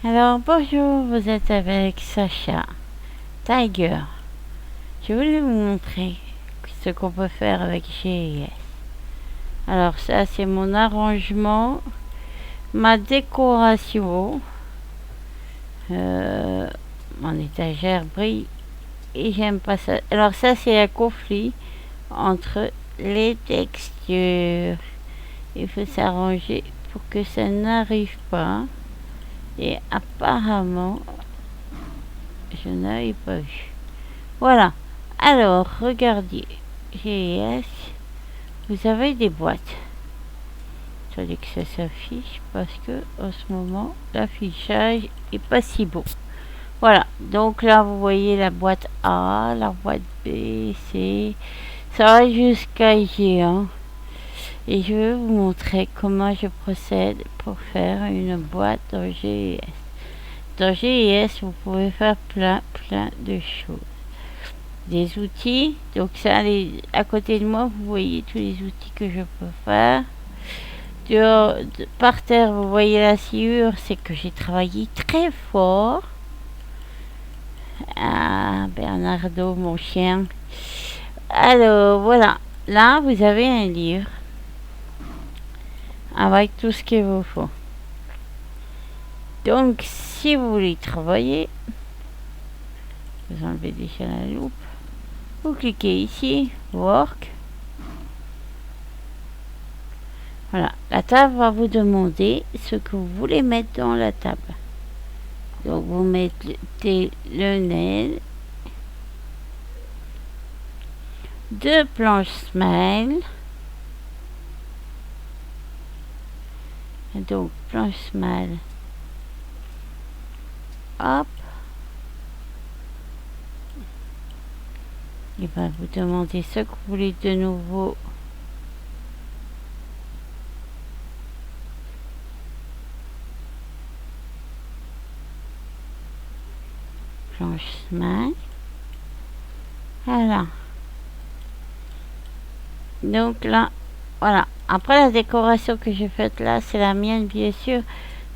Alors bonjour, vous êtes avec Sacha Tiger. Je voulais vous montrer ce qu'on peut faire avec GIS. Alors ça c'est mon arrangement, ma décoration. Mon étagère brille et j'aime pas ça. Alors ça c'est un conflit entre les textures. Il faut s'arranger pour que ça n'arrive pas. Et apparemment, je n'avais pas vu. Voilà. Alors, regardez. GIS. Vous avez des boîtes. Attendez que ça s'affiche parce que en ce moment, l'affichage est pas si beau. Voilà. Donc là, vous voyez la boîte A, la boîte B, C. Ça va jusqu'à G. Et je vais vous montrer comment je procède pour faire une boîte dans GIS. Dans GIS, vous pouvez faire plein de choses. Des outils, donc ça, à côté de moi, vous voyez tous les outils que je peux faire. Par terre, vous voyez la sciure, c'est que j'ai travaillé très fort. Ah, Bernardo, mon chien. Alors, voilà. Là, vous avez un livre avec tout ce qu'il vous faut. Donc, si vous voulez travailler, vous enlevez déjà la loupe. Vous cliquez ici, Work. Voilà, la table va vous demander ce que vous voulez mettre dans la table. Donc, vous mettez le nail, 2 planches smile. Donc, planche smile. Hop. Il va vous demander ce que vous voulez de nouveau. Planche smile. Voilà. Donc là, voilà. Après la décoration que j'ai faite là, c'est la mienne bien sûr.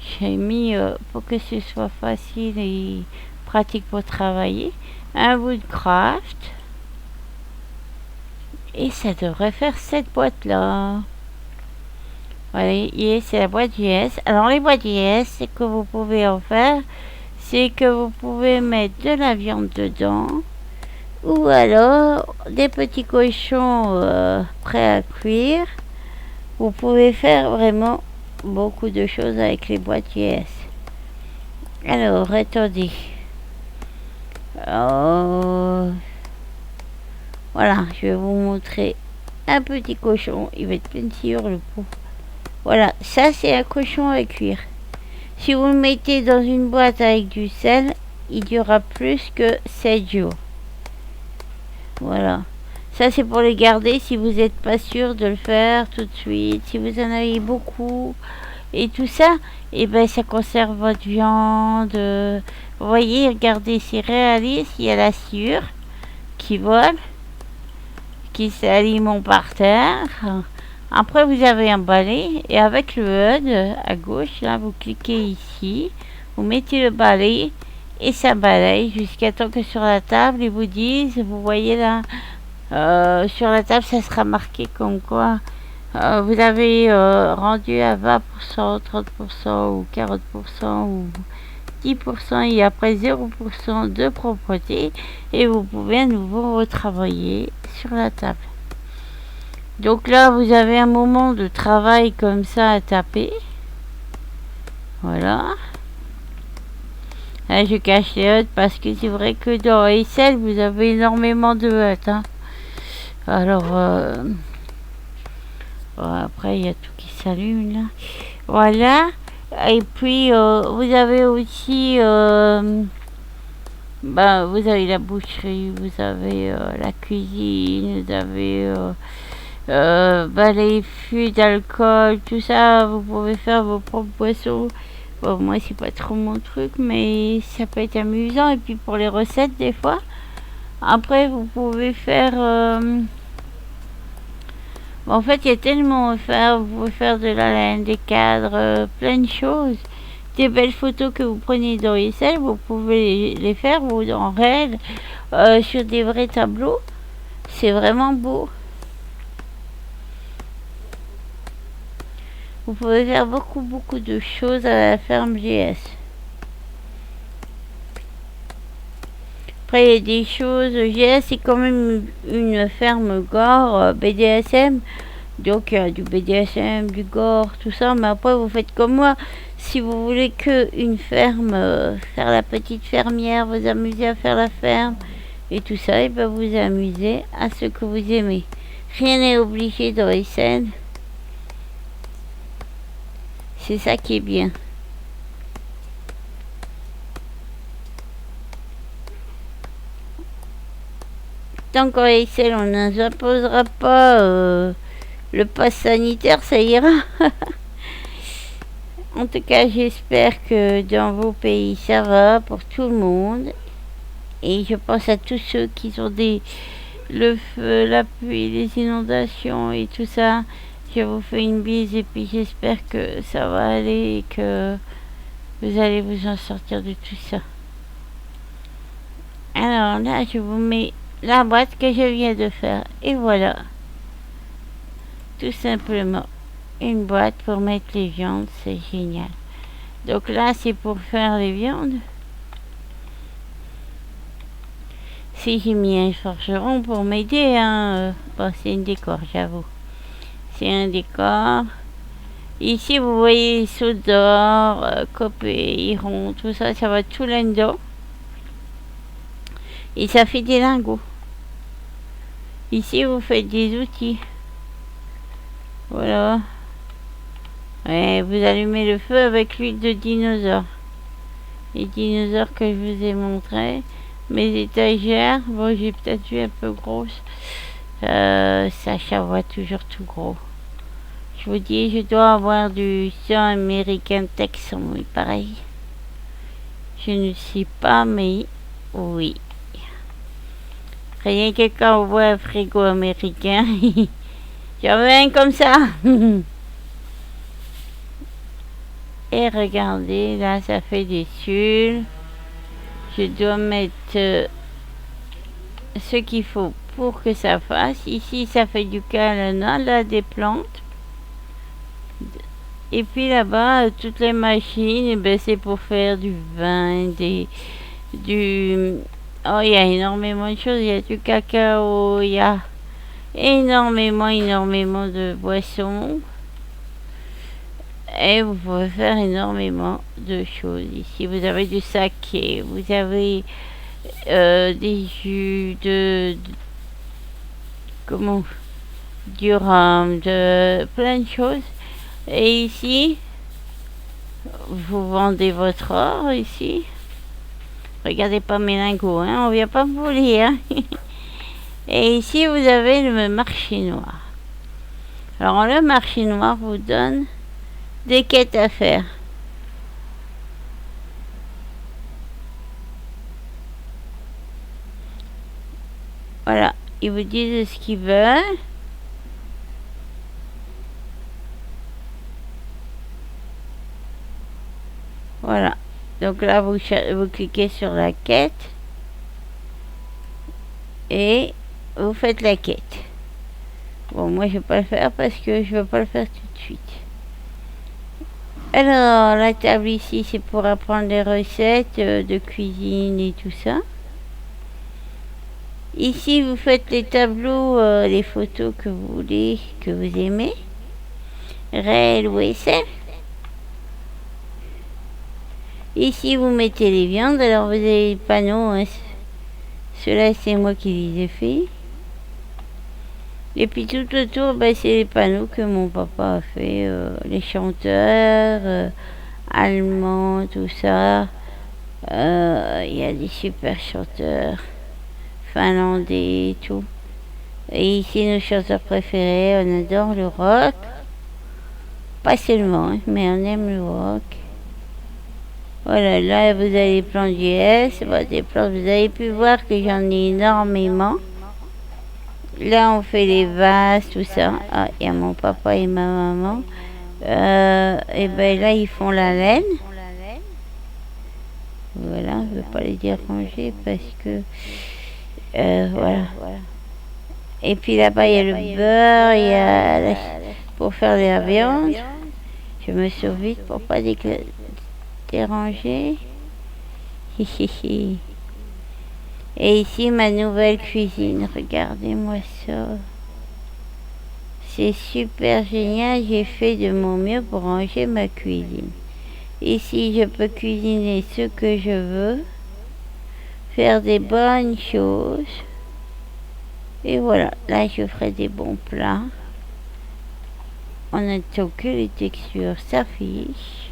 J'ai mis pour que ce soit facile et pratique pour travailler. Un Woodcraft. Et ça devrait faire cette boîte-là. Voilà, c'est la boîte JS. Alors les boîtes JS, c'est que vous pouvez en faire, c'est que vous pouvez mettre de la viande dedans. Ou alors des petits cochons prêts à cuire. Vous pouvez faire vraiment beaucoup de choses avec les boîtes JS. Alors, attendez. Oh. Voilà, je vais vous montrer un petit cochon. Il va être plein de sciure, le pot. Voilà, ça c'est un cochon à cuire. Si vous le mettez dans une boîte avec du sel, il durera plus que 7 jours. Voilà. Ça c'est pour les garder si vous n'êtes pas sûr de le faire tout de suite. Si vous en avez beaucoup et tout ça, et ben ça conserve votre viande. Vous voyez, regardez, c'est réaliste. Il y a la sciure qui vole, qui s'alimente par terre. Après, vous avez un balai et avec le HUD à gauche, là, vous cliquez ici, vous mettez le balai et ça balaye jusqu'à temps que sur la table, ils vous disent, vous voyez là, sur la table, ça sera marqué comme quoi vous avez rendu à 20%, 30% ou 40% ou 10% et après 0% de propreté et vous pouvez à nouveau retravailler sur la table. Donc là, vous avez un moment de travail comme ça à taper. Voilà. Là, je cache les HUD parce que c'est vrai que dans Excel, vous avez énormément de HUD. Alors, bon, après, il y a tout qui s'allume là. Voilà. Et puis, vous avez aussi... vous avez la boucherie, vous avez la cuisine, vous avez... les fûts d'alcool, tout ça, vous pouvez faire vos propres boissons. Bon, moi, c'est pas trop mon truc, mais ça peut être amusant. Et puis pour les recettes, des fois. Après, vous pouvez faire... en fait, il y a tellement à faire. Vous pouvez faire de la laine, des cadres, plein de choses. des belles photos que vous prenez dans Excel, vous pouvez les faire vous, en réel sur des vrais tableaux. C'est vraiment beau. Vous pouvez faire beaucoup de choses à la ferme GS. Après, il y a des choses. GS, c'est quand même une ferme gore BDSM. Donc, il y a du BDSM, du gore, tout ça. Mais après, vous faites comme moi. Si vous voulez que une ferme, faire la petite fermière, vous amuser à faire la ferme et tout ça, et ben vous amusez à ce que vous aimez. Rien n'est obligé dans les scènes. C'est ça qui est bien. Tant qu'en Excel, on ne nous imposera pas le pass sanitaire, ça ira. En tout cas, j'espère que dans vos pays, ça va pour tout le monde. Et je pense à tous ceux qui ont le feu, la pluie, les inondations et tout ça. Je vous fais une bise et puis j'espère que ça va aller et que vous allez vous en sortir de tout ça. Alors là, je vous mets la boîte que je viens de faire. Et voilà. Tout simplement. Une boîte pour mettre les viandes. C'est génial. Donc là, c'est pour faire les viandes. Si j'ai mis un forgeron pour m'aider, hein. Bon, c'est un décor, j'avoue. C'est un décor. Ici, vous voyez les sauts d'or, copé, hiron, tout ça, ça va tout là-dedans. Et ça fait des lingots. Ici, vous faites des outils. Voilà. Et vous allumez le feu avec l'huile de dinosaure. Les dinosaures que je vous ai montrés. Mes étagères, bon, j'ai peut-être vu un peu grosse. Ça chavoie toujours tout gros. Je vous dis, je dois avoir du sang américain texan, oui, pareil. Je ne sais pas, mais oui. Rien que quand on voit un frigo américain, j'en veux un comme ça. Et regardez, là, ça fait des tuiles. Je dois mettre ce qu'il faut pour que ça fasse. Ici, ça fait du calanat, là, des plantes. Et puis là-bas, toutes les machines, eh ben, c'est pour faire du vin, Oh, il y a énormément de choses. Il y a du cacao, il y a énormément de boissons. Et vous pouvez faire énormément de choses. Ici, vous avez du saké, vous avez des jus comment, du rhum, de plein de choses. Et ici, vous vendez votre or ici. Regardez pas mes lingots, hein, on vient pas me voler, hein. Et ici, vous avez le marché noir. Alors, le marché noir vous donne des quêtes à faire. Voilà, ils vous disent ce qu'ils veulent. Voilà. Donc là, vous cliquez sur la quête et vous faites la quête. Bon, moi, je vais pas le faire parce que je veux pas le faire tout de suite. Alors, la table ici, c'est pour apprendre les recettes de cuisine et tout ça. Ici, vous faites les tableaux, les photos que vous voulez, que vous aimez. Réel ou SF. Ici, vous mettez les viandes. Alors, vous avez les panneaux. Hein. Ceux-là, c'est moi qui les ai faits. Et puis, tout autour, ben, c'est les panneaux que mon papa a fait. Les chanteurs, allemands, tout ça. Il y a des super chanteurs. Finlandais et tout. Et ici, nos chanteurs préférés. On adore le rock. Pas seulement, hein, mais on aime le rock. Voilà, là vous avez les plans du S, vous avez pu voir que j'en ai énormément. Là on fait les vases, tout ça. Ah, il y a mon papa et ma maman. Et ben là ils font la laine. Voilà, je ne veux pas les déranger parce que voilà. Et puis là-bas, il y a le beurre, il y a pour faire la viande. Je me sauve vite pour pas déranger. Et ici, ma nouvelle cuisine. Regardez-moi ça. C'est super génial. J'ai fait de mon mieux pour ranger ma cuisine. Ici, je peux cuisiner ce que je veux. Faire des bonnes choses. Et voilà, là, je ferai des bons plats. En attend que les textures s'affichent.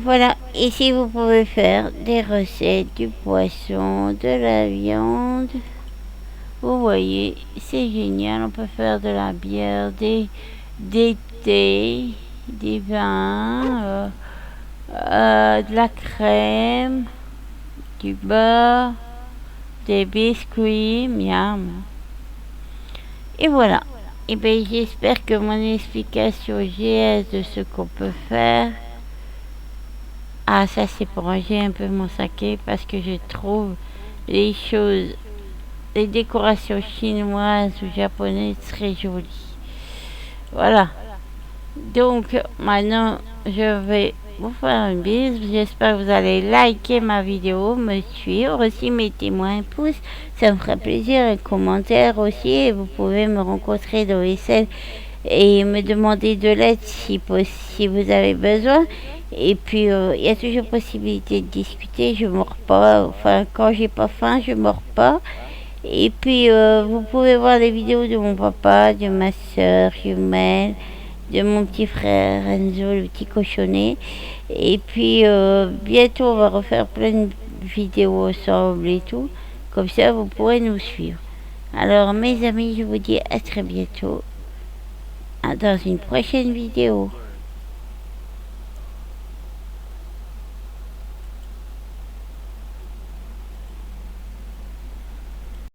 Voilà, ici vous pouvez faire des recettes, du poisson, de la viande. Vous voyez, c'est génial, on peut faire de la bière, des thés, des vins, de la crème, du beurre, des biscuits, miam. Et voilà. Et bien j'espère que mon explication GS de ce qu'on peut faire. Ah, ça c'est pour ranger un peu mon saké parce que je trouve les choses, les décorations chinoises ou japonaises très jolies. Voilà. Donc maintenant je vais vous faire une bise. J'espère que vous allez liker ma vidéo, me suivre. Aussi mettez-moi un pouce, ça me ferait plaisir. Un commentaire aussi. Et vous pouvez me rencontrer dans les scènes et me demander de l'aide si vous avez besoin. Et puis il y a toujours possibilité de discuter, je mords pas, enfin quand j'ai pas faim je mords pas. Et puis vous pouvez voir les vidéos de mon papa, de ma soeur jumelle, de mon petit frère Enzo, le petit cochonnet. Et puis bientôt on va refaire plein de vidéos ensemble et tout, comme ça vous pourrez nous suivre. Alors mes amis, je vous dis à très bientôt dans une prochaine vidéo.